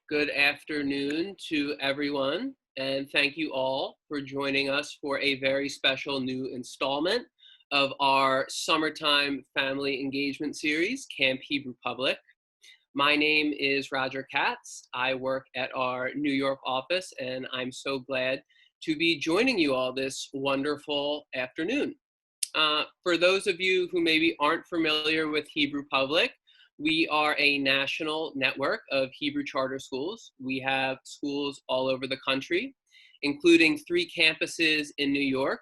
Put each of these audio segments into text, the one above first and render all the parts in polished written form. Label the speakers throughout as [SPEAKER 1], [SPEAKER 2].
[SPEAKER 1] Good afternoon to everyone, and thank you all for joining us for a very special new installment of our summertime family engagement series, Camp Hebrew Public. My name is Roger Katz. I work at our New York office, and I'm so glad to be joining you all this wonderful afternoon. For those of you who maybe aren't familiar with Hebrew Public, we are a national network of Hebrew charter schools. We have schools all over the country, including 3 campuses in New York.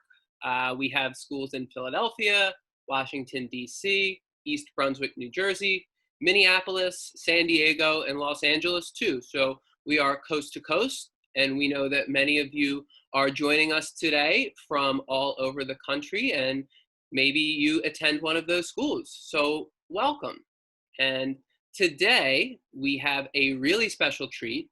[SPEAKER 1] We have schools in Philadelphia, Washington, D.C., East Brunswick, New Jersey, Minneapolis, San Diego, and Los Angeles too. So we are coast to coast, and we know that many of you are joining us today from all over the country, and maybe you attend one of those schools. So welcome. And today we have a really special treat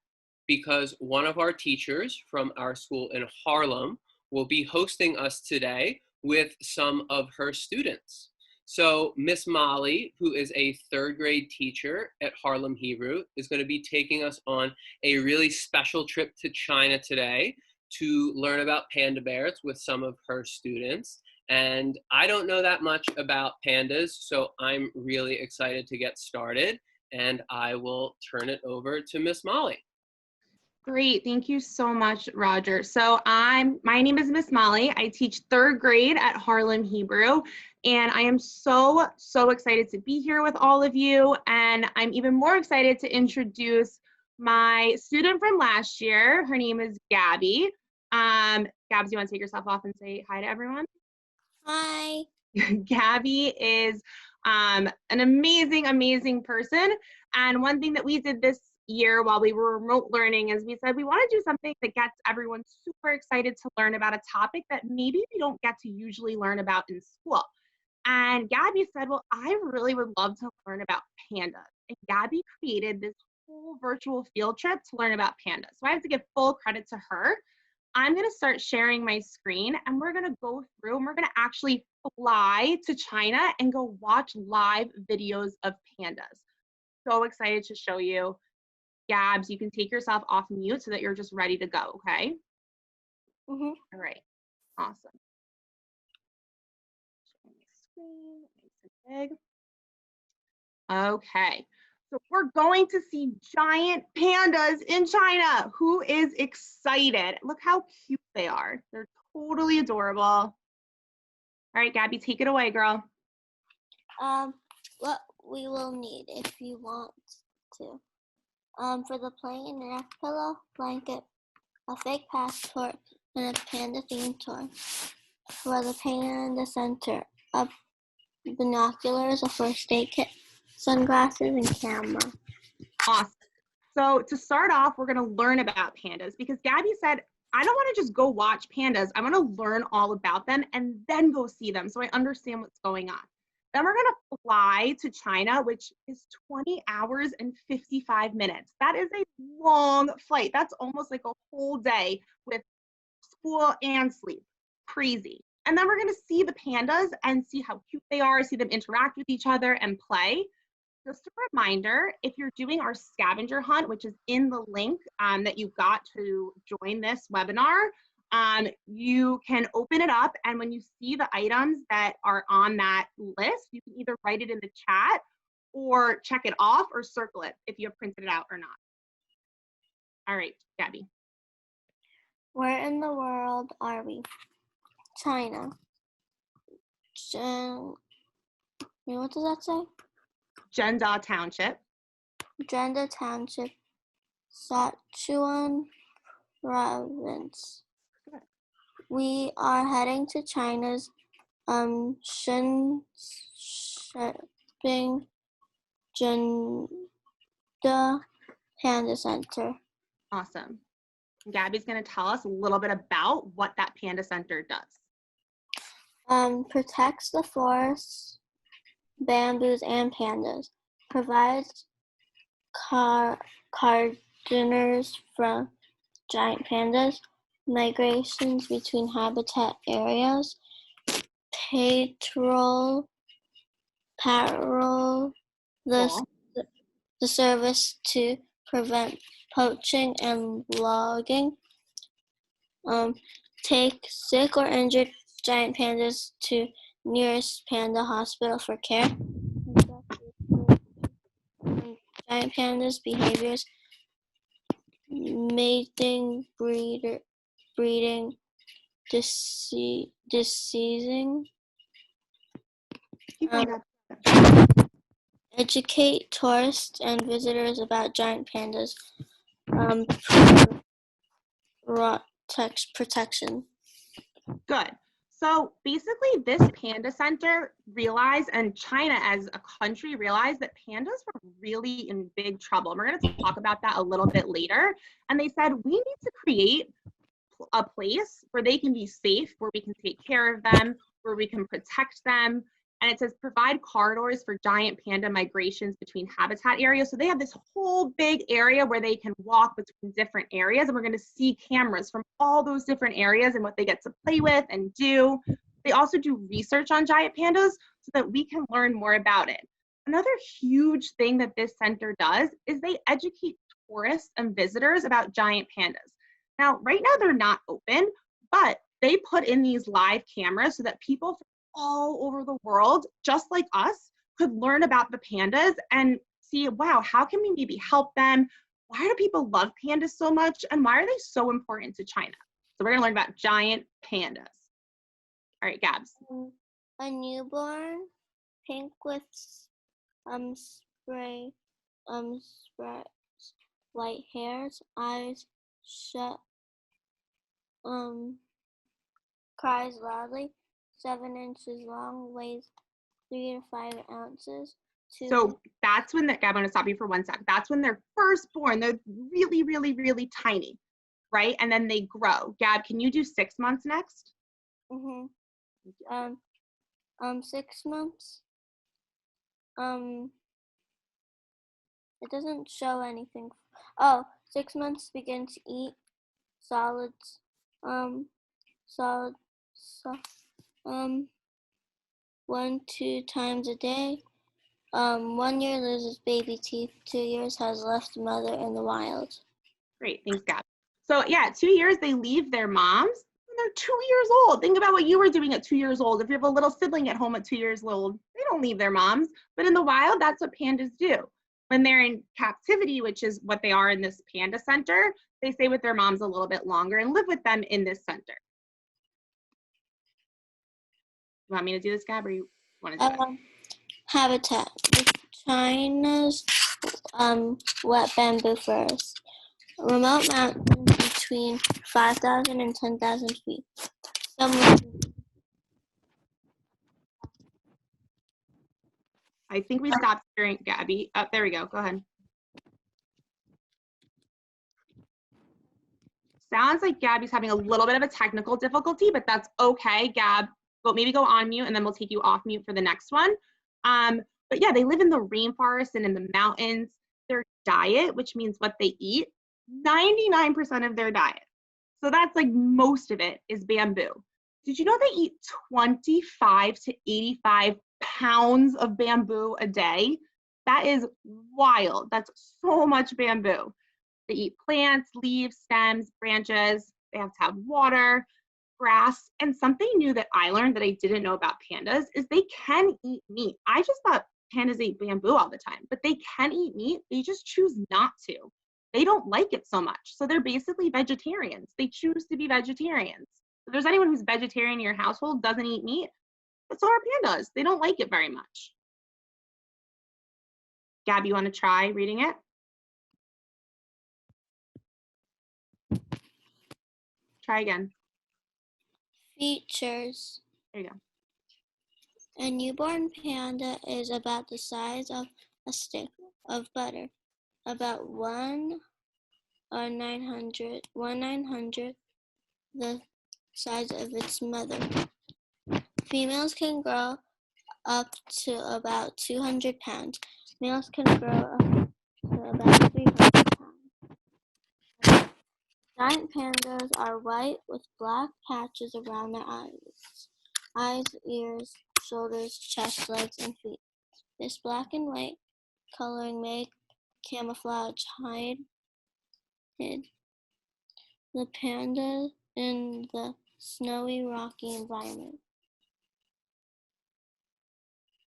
[SPEAKER 1] because one of our teachers from our school in Harlem will be hosting us today with some of her students. So Miss Molly, who is a 3rd grade teacher at Harlem Hebrew, is going to be taking us on a really special trip to China today to learn about panda bears with some of her students. And I don't know that much about pandas, so I'm really excited to get started. And I will turn it over to Miss Molly.
[SPEAKER 2] Great, thank you so much, Roger. So my name is Miss Molly. I teach 3rd grade at Harlem Hebrew, and I am so excited to be here with all of you. And I'm even more excited to introduce my student from last year. Her name is Gabby. Gabs, you want to take yourself off and say hi to everyone?
[SPEAKER 3] Hi.
[SPEAKER 2] Gabby is an amazing person. And one thing that we did this year while we were remote learning is we said we want to do something that gets everyone super excited to learn about a topic that maybe we don't get to usually learn about in school. And Gabby said, well, I really would love to learn about pandas. And Gabby created this whole virtual field trip to learn about pandas. So I have to give full credit to her. I'm going to start sharing my screen, and we're going to go through and we're going to actually fly to China and go watch live videos of pandas. So excited to show you. Gabs, you can take yourself off mute so that you're just ready to go, okay?
[SPEAKER 3] Mm-hmm.
[SPEAKER 2] All right, awesome. Sharing my screen, nice and big. Okay, so we're going to see giant pandas in China. Who is excited? Look how cute they are. They're totally adorable. All right, Gabby, take it away, girl.
[SPEAKER 3] What we will need if you want to. For the plane, an pillow, blanket, a fake passport, and a panda themed toy. For the Panda Center, binoculars, a first aid kit, sunglasses, and camera.
[SPEAKER 2] Awesome. So to start off, we're going to learn about pandas because Gabby said, I don't want to just go watch pandas. I want to learn all about them and then go see them so I understand what's going on. Then we're going to fly to China, which is 20 hours and 55 minutes. That is a long flight. That's almost like a whole day with school and sleep. Crazy. And then we're going to see the pandas and see how cute they are, see them interact with each other and play. Just a reminder, if you're doing our scavenger hunt, which is in the link that you got to join this webinar, you can open it up, and when you see the items that are on that list, you can either write it in the chat or check it off or circle it if you have printed it out or not. All right, Gabby.
[SPEAKER 3] Where in the world are we? China. What does that say?
[SPEAKER 2] Zhengzhou Township.
[SPEAKER 3] Zhengzhou Township, Sichuan Province. We are heading to China's Shenzhen Panda Center.
[SPEAKER 2] Awesome. Gabby's going to tell us a little bit about what that Panda Center does.
[SPEAKER 3] Protects the forests, bamboos, and pandas. Provides gardeners from giant pandas. Migrations between habitat areas. Patrol the service to prevent poaching, and logging. Take sick or injured giant pandas to nearest panda hospital for care. Giant pandas' behaviors, mating, breeding, deceasing.
[SPEAKER 2] Keep going up.
[SPEAKER 3] Educate tourists and visitors about giant pandas. Protection.
[SPEAKER 2] Good. So basically, this Panda Center realized, and China as a country realized, that pandas were really in big trouble. And we're going to talk about that a little bit later. And they said, we need to create a place where they can be safe, where we can take care of them, where we can protect them. And it says provide corridors for giant panda migrations between habitat areas. So they have this whole big area where they can walk between different areas. And we're going to see cameras from all those different areas and what they get to play with and do. They also do research on giant pandas so that we can learn more about it. Another huge thing that this center does is they educate tourists and visitors about giant pandas. Now, right now they're not open, but they put in these live cameras so that people from all over the world, just like us, could learn about the pandas and see, wow, how can we maybe help them? Why do people love pandas so much? And why are they so important to China? So we're gonna learn about giant pandas. All right, Gabs.
[SPEAKER 3] A newborn, pink with spray, white hairs, eyes shut, cries loudly, 7 inches long, weighs 3 to 5 ounces.
[SPEAKER 2] So that's when Gab, I'm gonna stop you for 1 sec. That's when they're first born. They're really, really, really tiny, right? And then they grow. Gab, can you do 6 months next?
[SPEAKER 3] 6 months. It doesn't show anything. Oh, 6 months begin to eat solids. Solid. 1-2 times a day. 1 year loses baby teeth. 2 years has left mother in the wild.
[SPEAKER 2] Great, thanks, Gab. So yeah, 2 years they leave their moms when they're 2 years old. Think about what you were doing at 2 years old. If you have a little sibling at home at 2 years old, they don't leave their moms. But in the wild, that's what pandas do. When they're in captivity, which is what they are in this Panda Center, they stay with their moms a little bit longer and live with them in this center. You want me to do this, Gab, or you want to do it?
[SPEAKER 3] Habitat. China's wet bamboo forest. Remote mountains between 5,000 and 10,000 feet.
[SPEAKER 2] I think we stopped hearing Gabby. Oh, there we go. Go ahead. Sounds like Gabby's having a little bit of a technical difficulty, but that's okay. Gab, maybe go on mute and then we'll take you off mute for the next one. But yeah, they live in the rainforest and in the mountains. Their diet, which means what they eat, 99% of their diet. So that's like most of it is bamboo. Did you know they eat 25 to 85 pounds of bamboo a day? That is wild. That's so much bamboo. They eat plants, leaves, stems, branches. They have to have water, grass. And something new that I learned that I didn't know about pandas is they can eat meat. I just thought pandas ate bamboo all the time, but they can eat meat. They just choose not to. They don't like it so much. So they're basically vegetarians. They choose to be vegetarians. If there's anyone who's vegetarian in your household, doesn't eat meat, but so are pandas. They don't like it very much. Gab, you want to try reading it? Try again.
[SPEAKER 3] Features.
[SPEAKER 2] There you go.
[SPEAKER 3] A newborn panda is about the size of a stick of butter, about 1/900 the size of its mother. Females can grow up to about 200 pounds. Males can grow up to about 300 pounds. Giant pandas are white with black patches around their eyes, ears, shoulders, chest, legs, and feet. This black and white coloring make camouflage hide the panda in the snowy, rocky environment.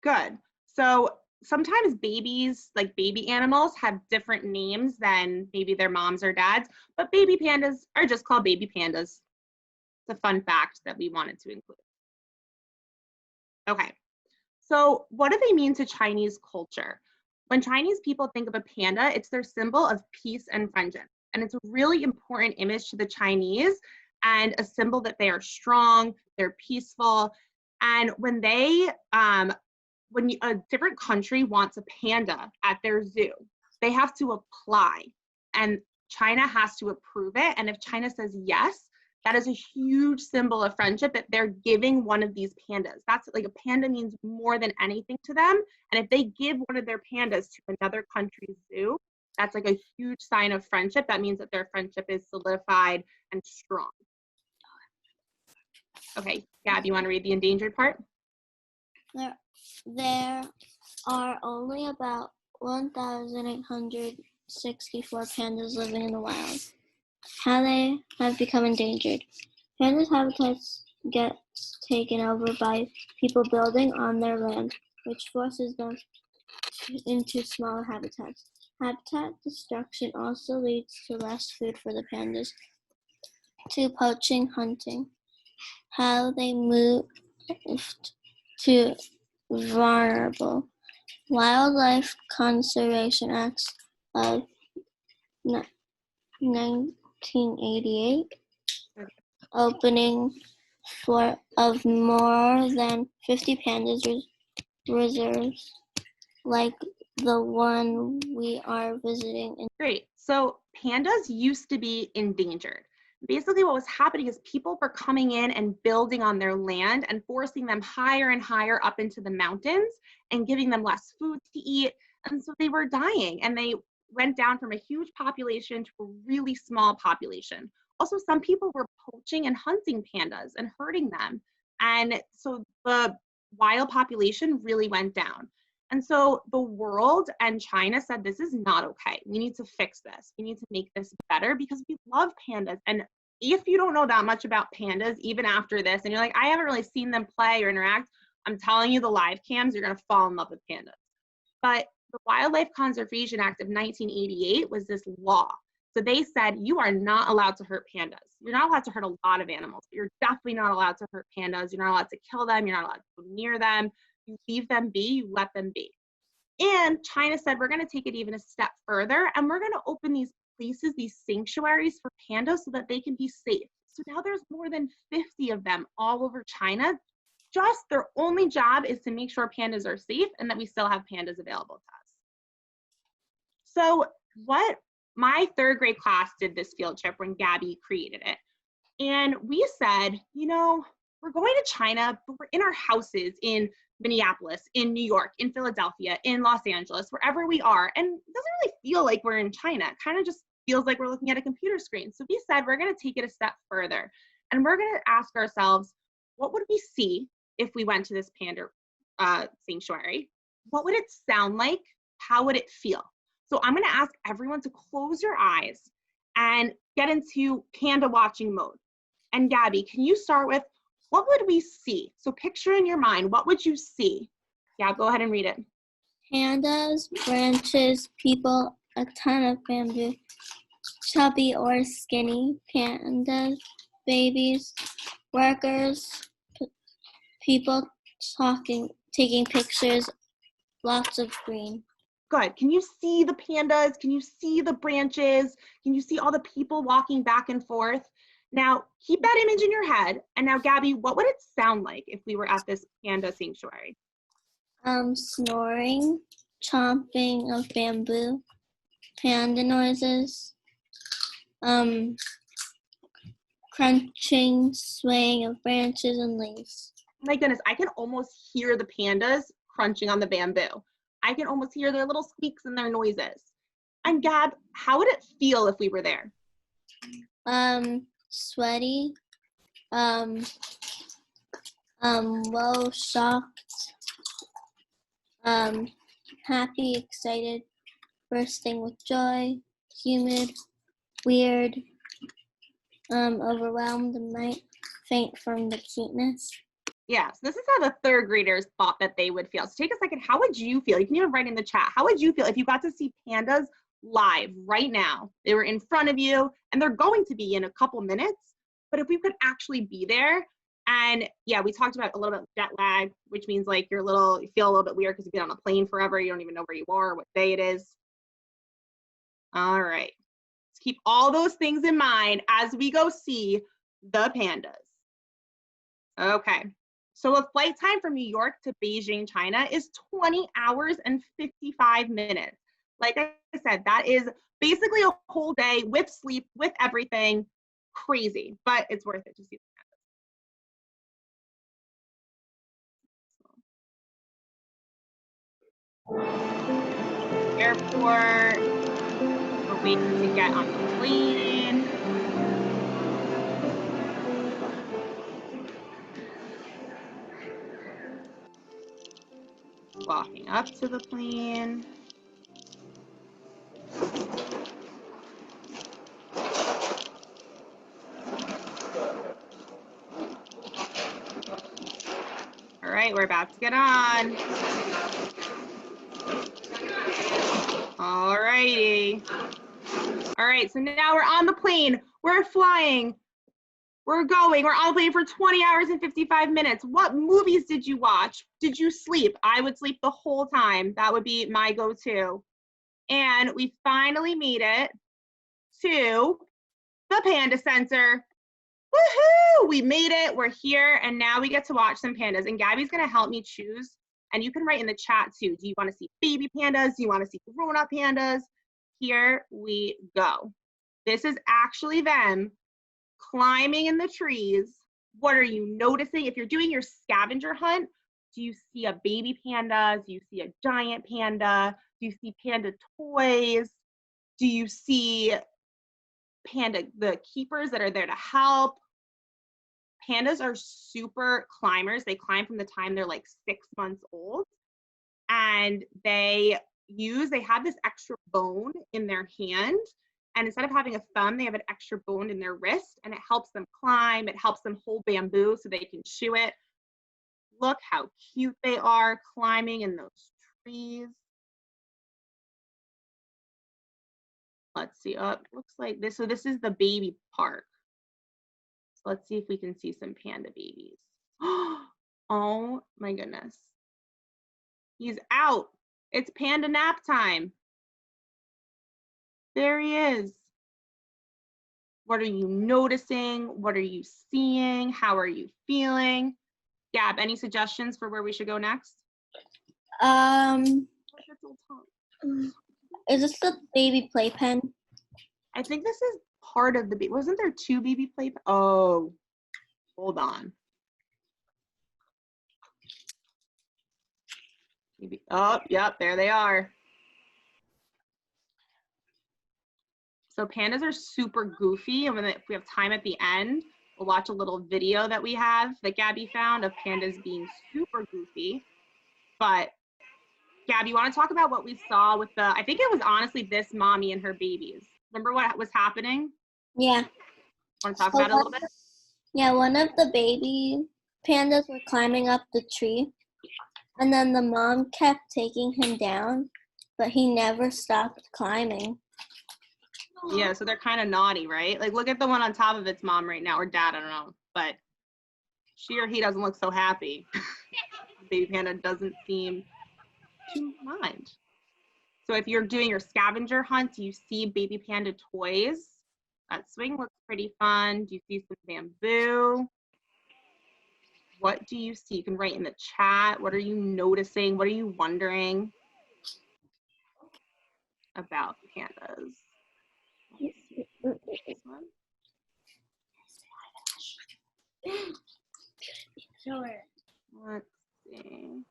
[SPEAKER 2] Good. So sometimes babies, like baby animals, have different names than maybe their moms or dads, but baby pandas are just called baby pandas. It's a fun fact that we wanted to include. Okay, so what do they mean to Chinese culture? When Chinese people think of a panda, it's their symbol of peace and friendship. And it's a really important image to the Chinese and a symbol that they are strong, they're peaceful. And when a different country wants a panda at their zoo, they have to apply and China has to approve it. And if China says yes, that is a huge symbol of friendship that they're giving one of these pandas. That's like a panda means more than anything to them. And if they give one of their pandas to another country's zoo, that's like a huge sign of friendship. That means that their friendship is solidified and strong. Okay, Gab, you want to read the endangered part?
[SPEAKER 3] There are only about 1,864 pandas living in the wild. How they have become endangered. Pandas' habitats get taken over by people building on their land, which forces them into smaller habitats. Habitat destruction also leads to less food for the pandas, to poaching, hunting. How they moved to vulnerable. Wildlife Conservation Acts of 1988, opening of more than 50 pandas reserves, like the one we are visiting.
[SPEAKER 2] Great. So pandas used to be endangered. Basically what was happening is people were coming in and building on their land and forcing them higher and higher up into the mountains and giving them less food to eat. And so they were dying and they went down from a huge population to a really small population. Also, some people were poaching and hunting pandas and hurting them. And so the wild population really went down. And so the world and China said, this is not okay. We need to fix this. We need to make this better because we love pandas. And if you don't know that much about pandas, even after this, and you're like, I haven't really seen them play or interact, I'm telling you the live cams, you're gonna fall in love with pandas. But the Wildlife Conservation Act of 1988 was this law. So they said, you are not allowed to hurt pandas. You're not allowed to hurt a lot of animals, but you're definitely not allowed to hurt pandas. You're not allowed to kill them. You're not allowed to go near them. You leave them be, you let them be. And China said, we're going to take it even a step further, and we're going to open these places, these sanctuaries for pandas so that they can be safe. So now there's more than 50 of them all over China. Just their only job is to make sure pandas are safe and that we still have pandas available to us. So what my third grade class did this field trip when Gabby created it. And we said, you know, we're going to China, but we're in our houses in Minneapolis, in New York, in Philadelphia, in Los Angeles, wherever we are. And it doesn't really feel like we're in China. It kind of just feels like we're looking at a computer screen. So we said, we're going to take it a step further. And we're going to ask ourselves, what would we see if we went to this panda sanctuary? What would it sound like? How would it feel? So I'm going to ask everyone to close your eyes and get into panda watching mode. And Gabby, can you start with, what would we see? So picture in your mind, what would you see? Yeah, go ahead and read it.
[SPEAKER 3] Pandas, branches, people, a ton of bamboo, chubby or skinny pandas, babies, workers, people talking, taking pictures, lots of green.
[SPEAKER 2] Good. Can you see the pandas? Can you see the branches? Can you see all the people walking back and forth? Now, keep that image in your head. And now, Gabby, what would it sound like if we were at this panda sanctuary?
[SPEAKER 3] Snoring, chomping of bamboo, panda noises, crunching, swaying of branches and leaves.
[SPEAKER 2] My goodness, I can almost hear the pandas crunching on the bamboo. I can almost hear their little squeaks and their noises. And Gab, how would it feel if we were there?
[SPEAKER 3] Sweaty, low, shocked, happy, excited, bursting with joy, humid, weird, overwhelmed, and might faint from the cuteness.
[SPEAKER 2] Yeah, so this is how the third graders thought that they would feel. So take a second. How would you feel? You can even write in the chat. How would you feel if you got to see pandas live right now? They were in front of you, and they're going to be in a couple minutes. But if we could actually be there, and yeah, we talked about a little bit of jet lag, which means like you feel a little bit weird because you've been on a plane forever. You don't even know where you are, what day it is. All right. Let's keep all those things in mind as we go see the pandas. Okay. So a flight time from New York to Beijing, China is 20 hours and 55 minutes. Like I said, that is basically a whole day with sleep, with everything. Crazy, but it's worth it to see the pandas. Airport, we're waiting to get on the plane. Walking up to the plane. All right, we're about to get on. All righty. All right, so now we're on the plane. We're flying. We're going. We're on the plane for 20 hours and 55 minutes. What movies did you watch? Did you sleep? I would sleep the whole time. That would be my go-to. And we finally made it to the Panda Center. Woohoo! We made it. We're here. And now we get to watch some pandas. And Gabby's going to help me choose. And you can write in the chat too. Do you want to see baby pandas? Do you want to see grown-up pandas? Here we go. This is actually them climbing in the trees. What are you noticing? If you're doing your scavenger hunt, do you see a baby panda? Do you see a giant panda? Do you see panda toys? Do you see the keepers that are there to help? Pandas are super climbers. They climb from the time they're like 6 months old. And they have this extra bone in their hand. And instead of having a thumb, they have an extra bone in their wrist, and it helps them climb. It helps them hold bamboo so they can chew it. Look how cute they are climbing in those trees. Let's see. Oh, it looks like this. So this is the baby park. So let's see if we can see some panda babies. Oh my goodness. He's out. It's panda nap time. There he is. What are you noticing? What are you seeing? How are you feeling? Gab, any suggestions for where we should go next?
[SPEAKER 3] Is this the baby playpen?
[SPEAKER 2] I think this is part of the baby. Wasn't there 2 baby playpen? Oh, hold on. Maybe. Oh, yep, there they are. So pandas are super goofy, and if we have time at the end, we'll watch a little video that we have that Gabby found of pandas being super goofy. But Gabby, you want to talk about what we saw with I think it was honestly this mommy and her babies. Remember what was happening?
[SPEAKER 3] Yeah.
[SPEAKER 2] Want to talk about it a little bit?
[SPEAKER 3] Yeah, one of the baby pandas were climbing up the tree, and then the mom kept taking him down, but he never stopped climbing.
[SPEAKER 2] Yeah, so they're kind of naughty, right? Like, look at the one on top of its mom right now, or dad, I don't know. But she or he doesn't look so happy. Baby panda doesn't seem to mind. So if you're doing your scavenger hunt, do you see baby panda toys? That swing looks pretty fun. Do you see some bamboo? What do you see? You can write in the chat. What are you noticing? What are you wondering about pandas? This one. Let's see.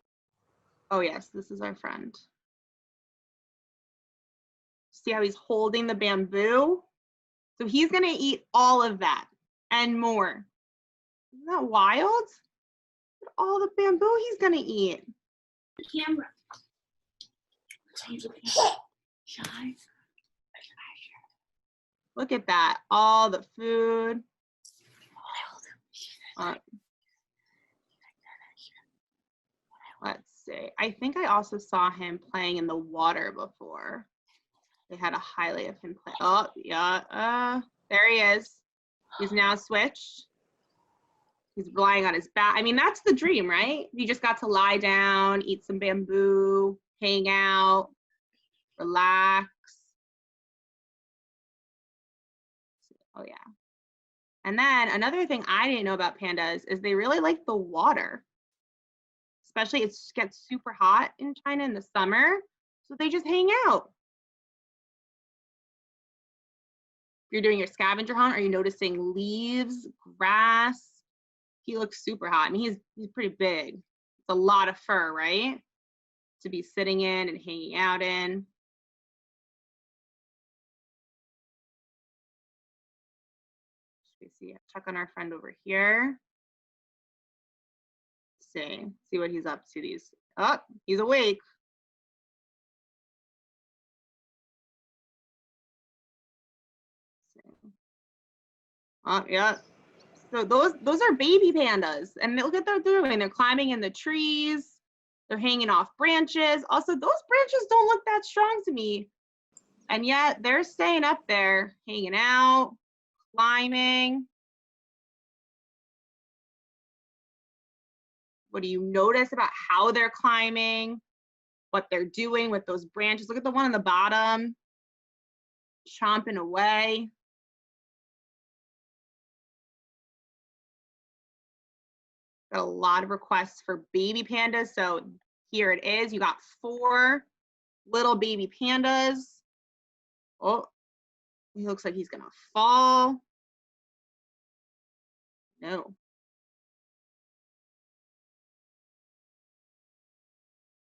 [SPEAKER 2] Oh yes, this is our friend. See how he's holding the bamboo? So he's gonna eat all of that and more. Isn't that wild? Look at all the bamboo he's gonna eat.
[SPEAKER 4] The camera. Change the camera. Shy.
[SPEAKER 2] Look at that, all the food. Let's see. I think I also saw him playing in the water before. They had a highlight of him playing. Oh, yeah. There he is. He's now switched. He's lying on his back. I mean, that's the dream, right? You just got to lie down, eat some bamboo, hang out, relax. Oh, yeah. And then another thing I didn't know about pandas is they really like the water. Especially it gets super hot in China in the summer, so they just hang out. You're doing your scavenger hunt. Are you noticing leaves, grass? He looks super hot. I mean, he's pretty big. It's a lot of fur, right? To be sitting in and hanging out in. Should we see? Check on our friend over here. See what he's up to. Oh, he's awake. Oh, yeah. So those are baby pandas, and look what they're doing. They're climbing in the trees. They're hanging off branches. Also, those branches don't look that strong to me, and yet they're staying up there, hanging out, climbing. What do you notice about how they're climbing? What they're doing with those branches? Look at the one on the bottom, chomping away. Got a lot of requests for baby pandas, so here it is. You got 4 little baby pandas. Oh, he looks like he's gonna fall. No.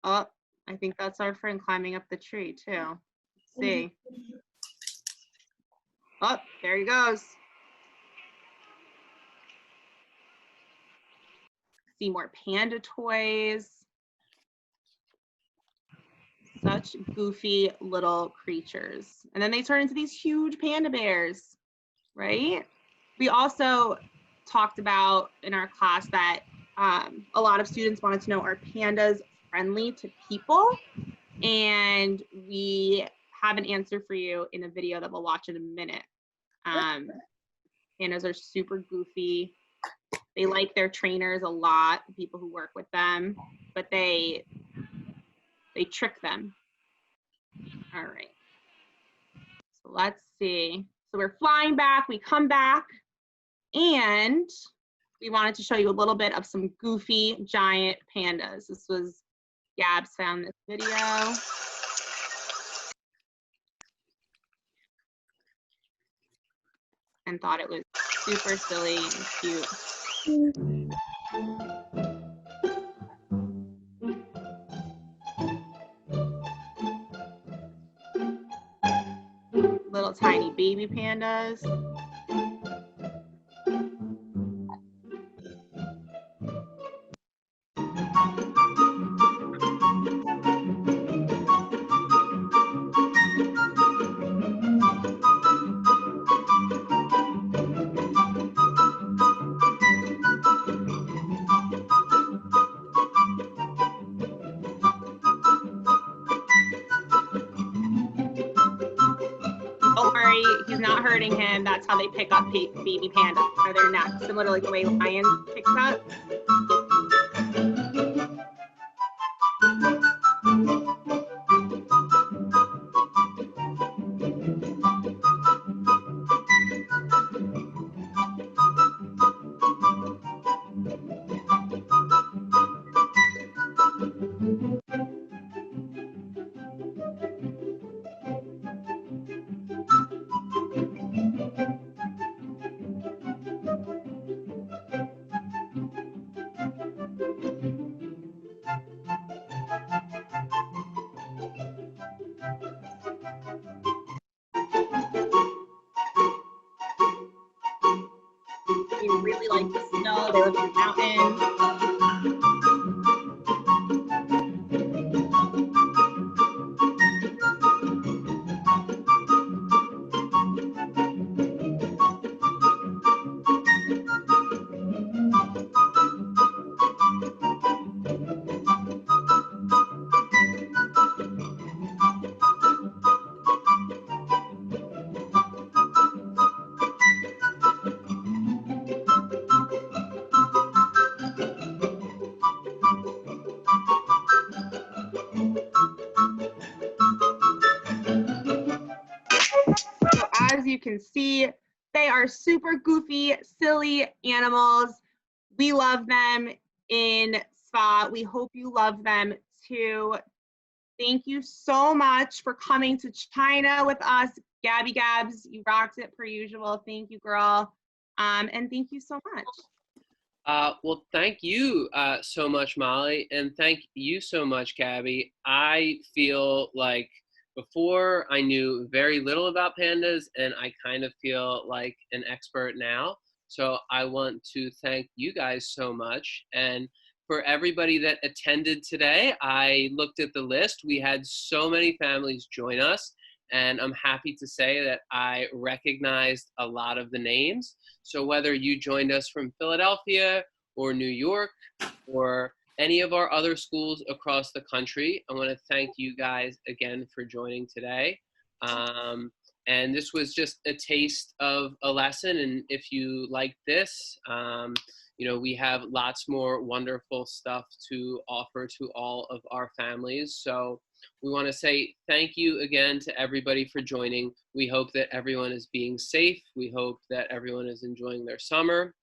[SPEAKER 2] Oh, I think that's our friend climbing up the tree too. Let's see. Oh, there he goes. See more panda toys. Such goofy little creatures. And then they turn into these huge panda bears, right? We also talked about in our class that a lot of students wanted to know, are pandas friendly to people? And we have an answer for you in a video that we'll watch in a minute. Pandas are super goofy. They like their trainers a lot, the people who work with them, but they trick them. All right. So let's see. So we're flying back, we come back, and we wanted to show you a little bit of some goofy giant pandas. This was Gabs found this video. And thought it was super silly and cute. Little tiny baby pandas. Don't worry, he's not hurting him. That's how they pick up baby pandas, or their necks, similar to like the way lions pick up. They really like the snow. They live in the mountains. as you can see, they are super goofy, silly animals. We love them in spa. We hope you love them too. Thank you so much for coming to China with us. Gabby Gabs, you rocked it per usual. Thank you, girl. And thank you so much.
[SPEAKER 1] Well, thank you so much, Molly, and thank you so much, Gabby. I feel like before I knew very little about pandas, and I kind of feel like an expert now. So I want to thank you guys so much. And for everybody that attended today, I looked at the list. We had so many families join us, and I'm happy to say that I recognized a lot of the names. So whether you joined us from Philadelphia or New York or any of our other schools across the country, I want to thank you guys again for joining today. And this was just a taste of a lesson. And if you like this, you know, we have lots more wonderful stuff to offer to all of our families. So we want to say thank you again to everybody for joining. We hope that everyone is being safe. We hope that everyone is enjoying their summer.